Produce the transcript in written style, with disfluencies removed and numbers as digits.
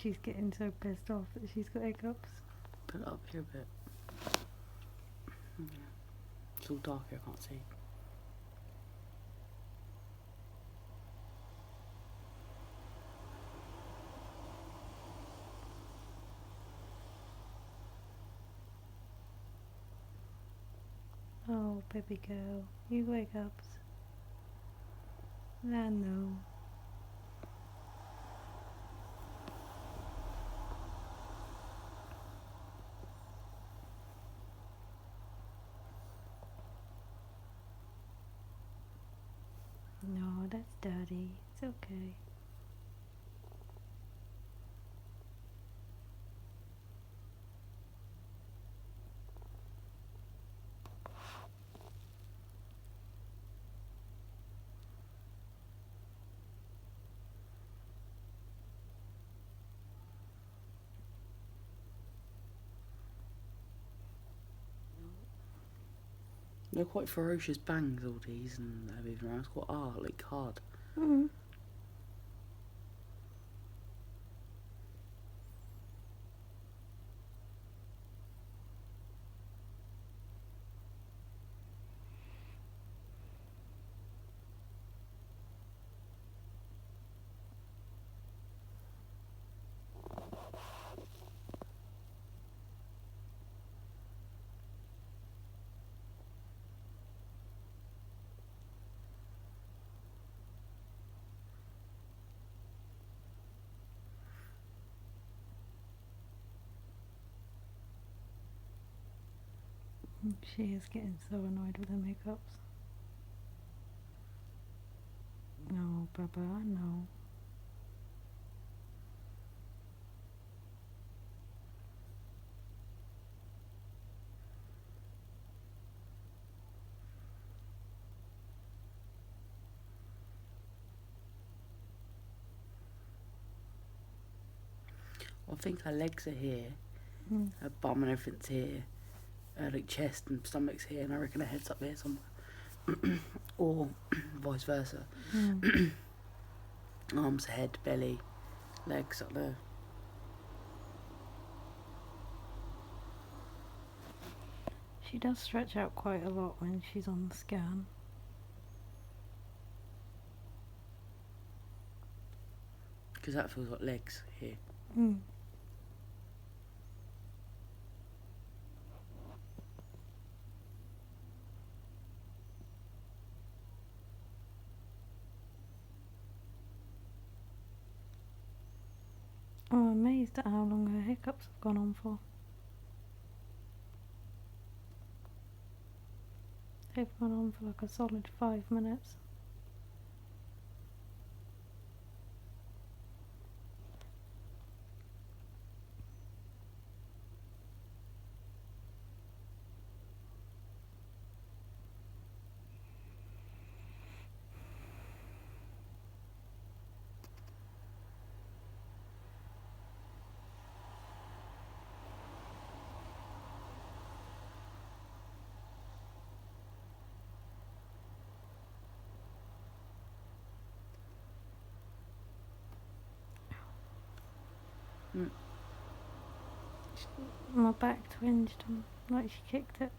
She's getting so pissed off that she's got hiccups. Put it up here a bit. Yeah. It's all dark here, I can't see. Oh, baby girl, you wake up. I know. No, that's dirty. It's okay. They're quite ferocious bangs, all these, and they're moving around. It's quite like hard. Mm. She is getting so annoyed with her makeups. No, Baba, no. I think her legs are here, Mm. her bum and everything's here, her like chest and stomach's here, and I reckon her head's up here somewhere. Or vice versa. Mm. Arms, head, belly, legs up there. She does stretch out quite a lot when she's on the scan. Because that feels like legs here. Mm. I'm amazed at how long her hiccups have gone on for. They've gone on for like a solid 5 minutes. Mm. My back twinged like she kicked it.